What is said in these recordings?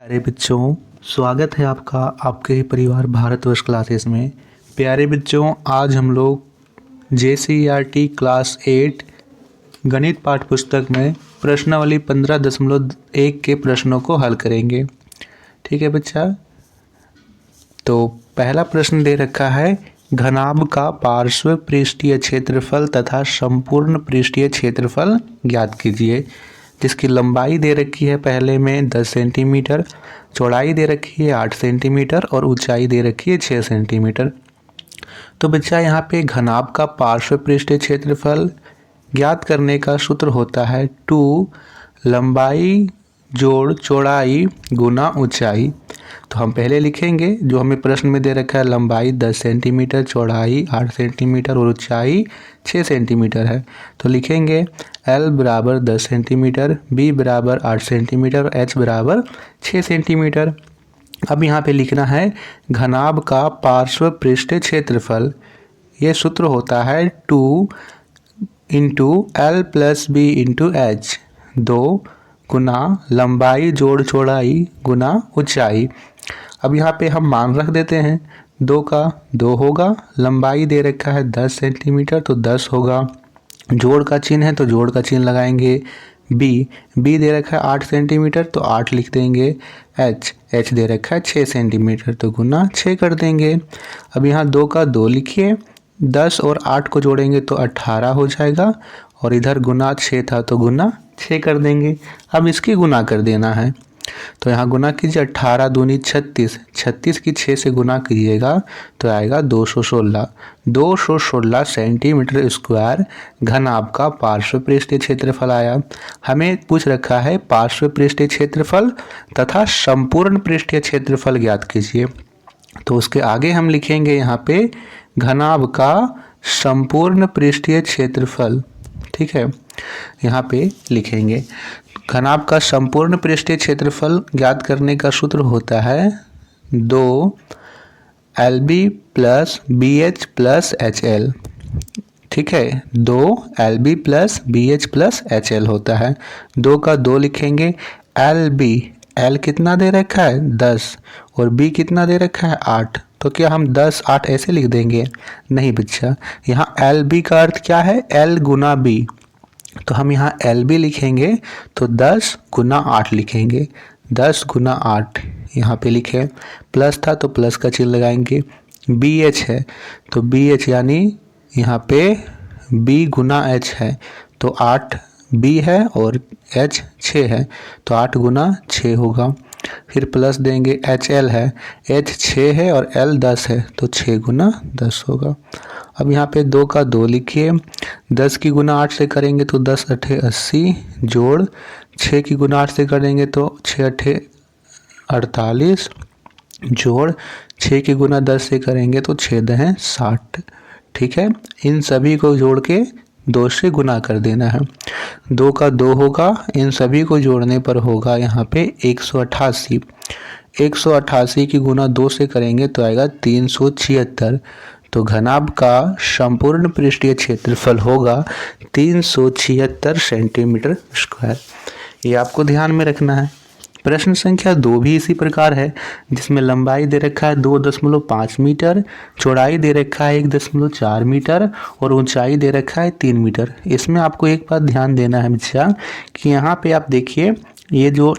प्यारे बच्चों, स्वागत है आपका आपके ही परिवार भारतवर्ष क्लासेस में। प्यारे बच्चों, आज हम लोग JCERT क्लास 8 गणित पाठ पुस्तक में प्रश्नावली 15.1 के प्रश्नों को हल करेंगे। ठीक है बच्चा, तो पहला प्रश्न दे रखा है, घनाभ का पार्श्व पृष्ठीय क्षेत्रफल तथा संपूर्ण पृष्ठीय क्षेत्रफल ज्ञात कीजिए। जिसकी लंबाई दे रखी है पहले में 10 सेंटीमीटर, चौड़ाई दे रखी है 8 सेंटीमीटर और ऊंचाई दे रखी है 6 सेंटीमीटर। तो बच्चा यहाँ पे घनाभ का पार्श्व पृष्ठीय क्षेत्रफल ज्ञात करने का सूत्र होता है 2 लंबाई जोड़ चौड़ाई गुना ऊंचाई। तो हम पहले लिखेंगे जो हमें प्रश्न में दे रखा है, लंबाई 10 सेंटीमीटर, चौड़ाई 8 सेंटीमीटर और ऊंचाई 6 सेंटीमीटर है। तो लिखेंगे L बराबर 10 सेंटीमीटर, B बराबर 8 सेंटीमीटर, H बराबर 6 सेंटीमीटर। अब यहाँ पे लिखना है घनाभ का पार्श्व पृष्ठीय क्षेत्रफल। ये सूत्र होता है 2 into L plus B into H, 2 गुना लंबाई जोड़ चौड़ाई गुना ऊंचाई। अब यहाँ पे हम मान रख देते हैं, 2 का 2 होगा, लंबाई दे रखा है 10 सेंटीमीटर तो 10 होगा, जोड़ का चिन्ह है तो जोड़ का चिन्ह लगाएंगे। बी दे रखा है 8 सेंटीमीटर तो 8 लिख देंगे। एच दे रखा है 6 सेंटीमीटर तो गुना 6 कर देंगे। अब यहाँ 2 का 2 लिखिए, 10 और 8 को जोड़ेंगे तो 18 हो जाएगा और इधर गुना 6 था तो गुना 6 कर देंगे। अब इसकी गुना कर देना है, तो यहाँ गुना कीजिए, 18 दूनी 36, 36 की 6 से गुना कीजिएगा तो आएगा 216 सेंटीमीटर स्क्वायर घनाभ का पार्श्व पृष्ठीय क्षेत्रफल आया। हमें पूछ रखा है पार्श्व पृष्ठीय क्षेत्रफल तथा संपूर्ण पृष्ठीय क्षेत्रफल ज्ञात कीजिए। तो उसके आगे हम लिखेंगे यहाँ पे घनाभ का संपूर्ण पृष्ठीय क्षेत्रफल। ठीक है, यहाँ पे लिखेंगे घनाभ का संपूर्ण पृष्ठीय क्षेत्रफल ज्ञात करने का सूत्र होता है 2 LB plus BH plus HL। ठीक है, 2 LB plus BH plus HL होता है। 2 का 2 लिखेंगे, LB, L कितना दे रखा है 10 और B कितना दे रखा है 8। तो क्या हम 10 8 ऐसे लिख देंगे? नहीं बच्चा, यहाँ LB का अर्थ क्या है? L गुना B। तो हम यहाँ LB लिखेंगे तो 10 गुना 8 लिखेंगे, 10 गुना 8 यहाँ पे लिखे, प्लस था तो प्लस का चिन्ह लगाएंगे। BH है तो BH यानी यहाँ पे B गुना H है तो 8 B है और H 6 है तो 8 गुना 6 होगा। फिर प्लस देंगे, HL है, H 6 है और L 10 है तो 6 गुना 10 होगा। अब यहाँ पे 2 का 2 लिखिए, 10 की गुना 8 से करेंगे तो 10 अठे 80 जोड़ 6 की गुना 8 से करेंगे तो 6 अठे 48 जोड़ 6 की गुना 10 से करेंगे तो 6 दहें 60। ठीक है, इन सभी को जोड़ के 2 से गुना कर देना है। 2 का 2 होगा, इन सभी को जोड़ने पर होगा यहाँ पे 188। 188 की गुना 2 से करेंगे तो आएगा 376। तो घनाभ का संपूर्ण पृष्ठीय क्षेत्रफल होगा 376 सेंटीमीटर स्क्वायर। ये आपको ध्यान में रखना है। प्रश्न संख्या 2 भी इसी प्रकार है, जिसमें लंबाई दे रखा है 2.5 मीटर, चौड़ाई दे रखा है 1.4 मीटर और ऊंचाई दे रखा है 3 मीटर। इसमें आपको एक बात ध्यान देना है बच्चा कि यहाँ पे आप देखिए, ये जो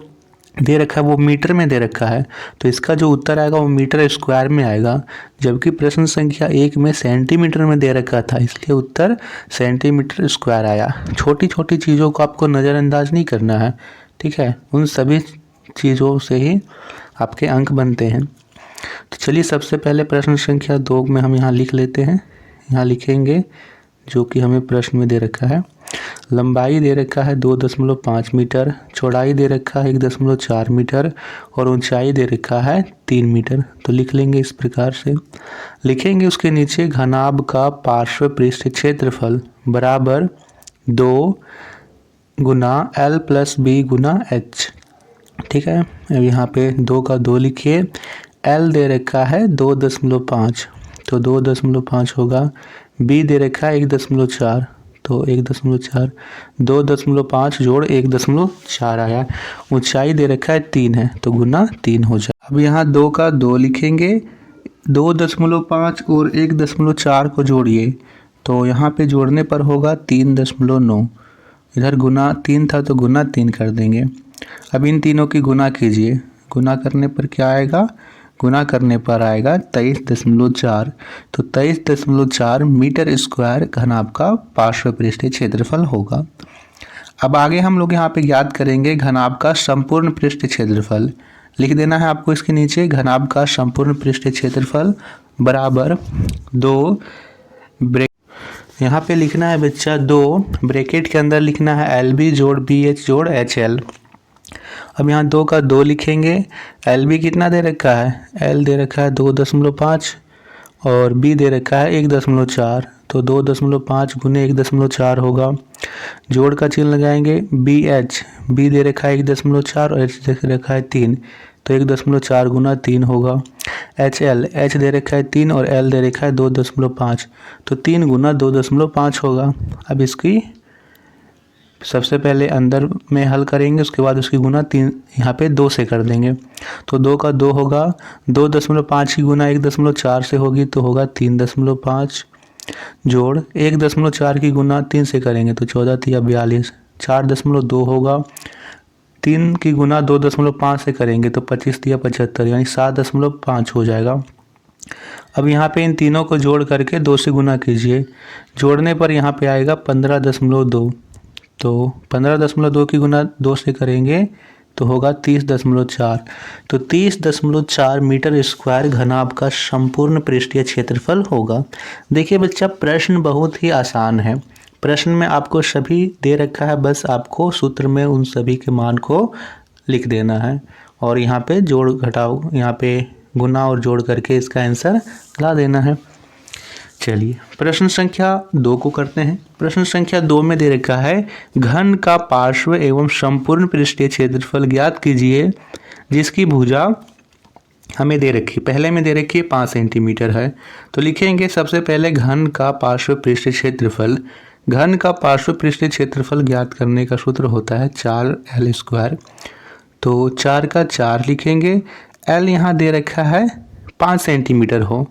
दे रखा है वो मीटर में दे रखा है, तो इसका जो उत्तर आएगा वो मीटर स्क्वायर में आएगा, जबकि प्रश्न संख्या 1 में सेंटीमीटर में दे रखा था, इसलिए उत्तर सेंटीमीटर स्क्वायर आया। छोटी छोटी चीज़ों को आपको नज़रअंदाज नहीं करना है। ठीक है, उन सभी चीज़ों से ही आपके अंक बनते हैं। तो चलिए सबसे पहले प्रश्न संख्या 2 में हम यहाँ लिख लेते हैं। यहाँ लिखेंगे जो कि हमें प्रश्न में दे रखा है, लंबाई दे रखा है 2.5 मीटर, चौड़ाई दे रखा है 1.4 मीटर और ऊंचाई दे रखा है 3 मीटर। तो लिख लेंगे इस प्रकार से। लिखेंगे उसके नीचे घनाभ का पार्श्व पृष्ठीय क्षेत्रफल बराबर 2 गुना L प्लस B गुना H। ठीक है, अब यहाँ पे 2 का 2 लिखिए, L दे रखा है 2.5 तो 2.5 होगा, B दे रखा है 1.4 तो 1.4, 2.5 जोड़ 1.4 आया। ऊंचाई दे रखा है 3 है तो गुना 3 हो जाए। अब यहाँ 2 का 2 लिखेंगे, 2.5 और 1.4 को जोड़िए तो यहाँ पे जोड़ने पर होगा 3.9। इधर गुना 3 था तो गुना 3 कर देंगे। अब इन तीनों की गुना कीजिए, गुना करने पर क्या आएगा, गुना करने पर आएगा 23.4। तो 23.4 मीटर स्क्वायर घनाभ का पार्श्व पृष्ठीय क्षेत्रफल होगा। अब आगे हम लोग यहाँ पे ज्ञात करेंगे घनाभ का संपूर्ण पृष्ठीय क्षेत्रफल। लिख देना है आपको इसके नीचे, घनाभ का संपूर्ण पृष्ठीय क्षेत्रफल बराबर 2 यहाँ पे लिखना है बच्चा 2 ब्रैकेट के अंदर लिखना है LB जोड़ BH जोड़ HL। अब यहाँ 2 का 2 लिखेंगे, LB कितना दे रखा है, L दे रखा है 2.5 और B दे रखा है 1.4, तो 2.5 गुने 1.4 होगा। जोड़ का चिन्ह लगाएंगे, BH, B दे रखा है 1.4 और H दे रखा है 3, तो 1.4 गुना 3 होगा। HL, H दे रखा है 3 और L दे रखा है 2.5, तो 3 गुना 2.5 होगा। अब इसकी सबसे पहले अंदर में हल करेंगे, उसके बाद उसकी गुना 3 यहाँ पे 2 से कर देंगे, तो 2 का 2 होगा, 2.5 की गुना 1.4 से होगी तो होगा 3.5 जोड़ 1.4 की गुना 3 से करेंगे तो 14 तिया 42, 4.2 होगा, 3 की गुना 2.5 से करेंगे तो 25 तिया 75 यानी 7.5 हो जाएगा। अब यहाँ पे इन तीनों को जोड़ करके 2 से गुना कीजिए, जोड़ने पर यहाँ पे आएगा 15.2, तो 15.2 की गुना 2 से करेंगे तो होगा 30.4, तो 30.4 मीटर स्क्वायर घनाभ का संपूर्ण पृष्ठीय क्षेत्रफल होगा। देखिए बच्चा, प्रश्न बहुत ही आसान है। प्रश्न में आपको सभी दे रखा है, बस आपको सूत्र में उन सभी के मान को लिख देना है और यहाँ पे जोड़ घटाव, यहाँ पे गुना और जोड़ करके इसका आंसर ला देना है। चलिए प्रश्न संख्या 2 को करते हैं। प्रश्न संख्या 2 में दे रखा है घन का पार्श्व एवं संपूर्ण पृष्ठीय क्षेत्रफल ज्ञात कीजिए जिसकी भुजा हमें दे रखी, पहले में दे रखी है 5 सेंटीमीटर है, तो लिखेंगे सबसे पहले घन का पार्श्व पृष्ठीय क्षेत्रफल। घन का पार्श्व पृष्ठीय क्षेत्रफल ज्ञात करने का सूत्र होता है 4L², तो 4 का 4 लिखेंगे, L यहाँ दे रखा है 5 सेंटीमीटर हो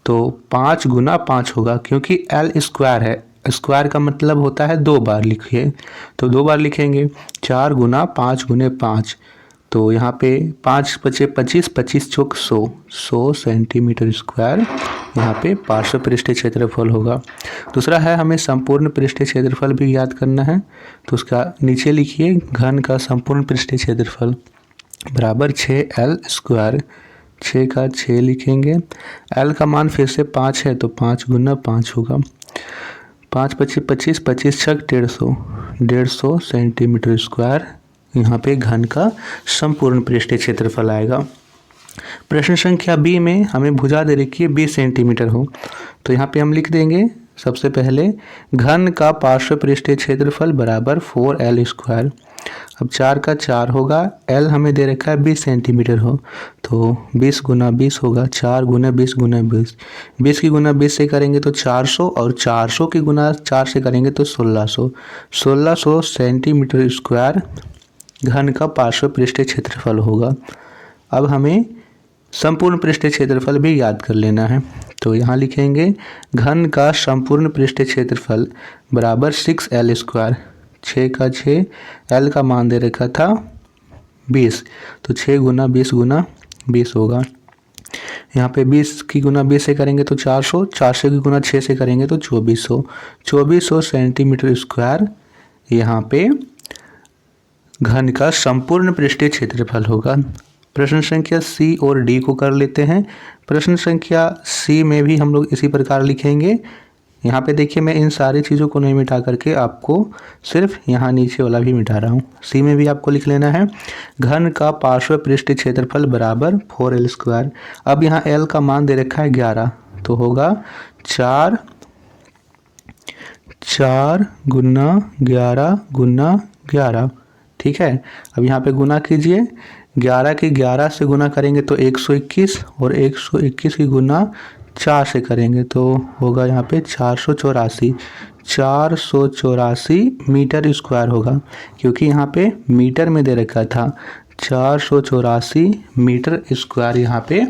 तो 5 गुना 5 होगा, क्योंकि L स्क्वायर है, स्क्वायर का मतलब होता है 2 बार लिखिए, तो 2 बार लिखेंगे। 4 गुना 5 गुने 5, तो यहाँ पे 5 पचे 25, 25 चौक 100, 100 सेंटीमीटर स्क्वायर यहाँ पे पार्श्व पृष्ठीय क्षेत्रफल होगा। दूसरा है हमें संपूर्ण पृष्ठीय क्षेत्रफल भी याद करना है, तो उसका नीचे लिखिए घन का संपूर्ण पृष्ठीय क्षेत्रफल बराबर 6L²। 6 का 6 लिखेंगे, L का मान फिर से 5 है तो 5 गुना 5 होगा, 5 पचे 25, 25 छक 150, 150 सेंटीमीटर स्क्वायर यहाँ पे घन का संपूर्ण पृष्ठीय क्षेत्रफल आएगा। प्रश्न संख्या B में हमें भुजा दे रखी है 20 सेंटीमीटर हो, तो यहाँ पे हम लिख देंगे सबसे पहले घन का पार्श्व पृष्ठीय क्षेत्रफल बराबर 4L²। अब 4 का 4 होगा, L हमें दे रखा है 20 सेंटीमीटर हो, तो 20 गुना 20 होगा, 4 गुना 20 गुना 20, 20 की गुना 20 से करेंगे तो 400 और 400 की गुना 4 से करेंगे तो 1600, 1600 सेंटीमीटर स्क्वायर घन का पार्श्व पृष्ठीय क्षेत्रफल होगा। अब हमें संपूर्ण पृष्ठीय क्षेत्रफल भी याद कर लेना है, तो यहाँ लिखेंगे घन का संपूर्ण पृष्ठीय क्षेत्रफल बराबर 6L²। 6 का 6, L का मान दे रखा था 20, तो 6 गुना 20 गुना 20 होगा। यहाँ पे 20 की गुना 20 से करेंगे तो 400, 400 की गुना 6 से करेंगे तो 2400, 2400 सेंटीमीटर स्क्वायर यहाँ पे घन का संपूर्ण पृष्ठीय क्षेत्रफल होगा। प्रश्न संख्या C और D को कर लेते हैं। प्रश्न संख्या C में भी हम लोग इसी प्रकार लिखेंगे। यहाँ पे देखिए मैं इन सारी चीज़ों को नहीं मिटा करके आपको सिर्फ यहाँ नीचे वाला भी मिटा रहा हूँ। C में भी आपको लिख लेना है घन का पार्श्व पृष्ठीय क्षेत्रफल बराबर 4L²। अब यहाँ L का मान दे रखा है 11, तो होगा 4 गुना 11 गुना 11, ठीक है। अब यहाँ पे गुना कीजिए, 11 की 11 से गुना करेंगे तो 121 और 121 की गुना 4 से करेंगे तो होगा यहाँ पे 484 मीटर स्क्वायर होगा, क्योंकि यहाँ पे मीटर में दे रखा था। 484 मीटर स्क्वायर यहाँ पे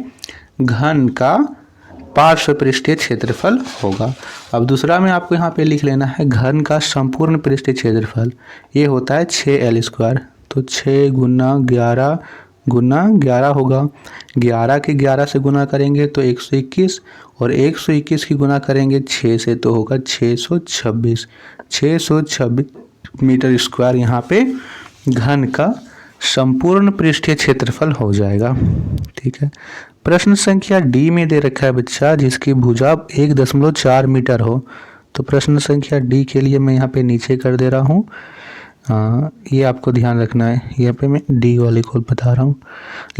घन का पार्श्व पृष्ठीय क्षेत्रफल होगा। अब दूसरा में आपको यहाँ पे लिख लेना है घन का संपूर्ण पृष्ठीय क्षेत्रफल, ये होता है 6L स्क्वायर। तो 6 गुना 11 होगा। 11 के 11 से गुना करेंगे तो 121, और 121 की गुना करेंगे 6 से तो होगा 626 मीटर स्क्वायर यहाँ पे घन का संपूर्ण पृष्ठीय क्षेत्रफल हो जाएगा। ठीक है। प्रश्न संख्या डी में दे रखा है बच्चा, जिसकी भुजा 1.4 मीटर हो। तो प्रश्न संख्या डी के लिए मैं यहाँ पे नीचे कर दे रहा हूँ। ये आपको ध्यान रखना है, यहाँ पे मैं डी वाले को बता रहा हूँ।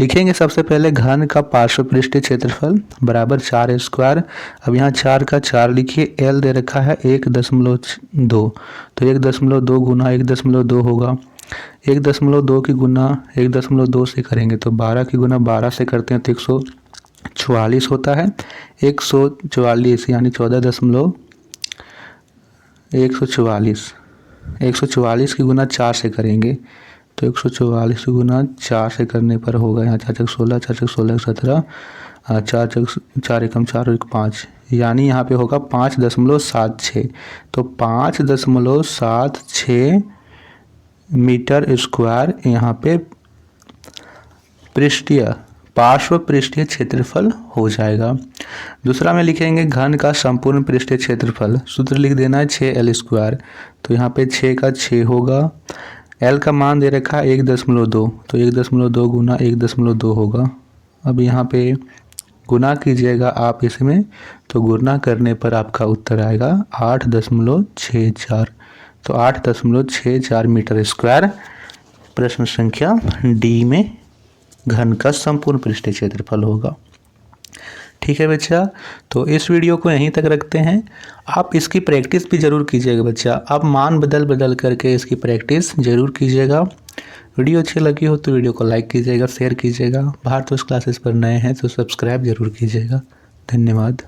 लिखेंगे सबसे पहले घन का पार्श्व पृष्ठीय क्षेत्रफल बराबर 4 स्क्वायर। अब यहाँ 4 का 4 लिखिए, एल दे रखा है 1.2, तो 1.2 गुना 1.2 होगा। 1.2 की गुना 1.2 से करेंगे तो 12 की गुना 12 से करते हैं तो 144 होता है। 144 यानी 144 की गुना 4 से करेंगे तो 144 की गुना 4 से करने पर होगा यहाँ 4 चक 16, 4 चक 16 17, 4 एकम 4 और 1 5, यानी यहाँ पे होगा 5.76। तो 5.76 मीटर स्क्वायर यहाँ पे पार्श्व पृष्ठीय क्षेत्रफल हो जाएगा। दूसरा में लिखेंगे घन का संपूर्ण पृष्ठीय क्षेत्रफल, सूत्र लिख देना है 6L स्क्वायर। तो यहाँ पे 6 का 6 होगा, L का मान दे रखा है 1.2, तो 1.2 गुना 1.2 होगा। अब यहाँ पे गुना कीजिएगा आप इसमें, तो गुना करने पर आपका उत्तर आएगा 8.64। तो 8.64 मीटर स्क्वायर प्रश्न संख्या डी में घन का संपूर्ण पृष्ठीय क्षेत्रफल होगा। ठीक है बच्चा, तो इस वीडियो को यहीं तक रखते हैं। आप इसकी प्रैक्टिस भी ज़रूर कीजिएगा बच्चा, आप मान बदल करके इसकी प्रैक्टिस ज़रूर कीजिएगा। वीडियो अच्छी लगी हो तो वीडियो को लाइक कीजिएगा, शेयर कीजिएगा। भारतोष क्लासेस पर नए हैं तो सब्सक्राइब ज़रूर कीजिएगा। धन्यवाद।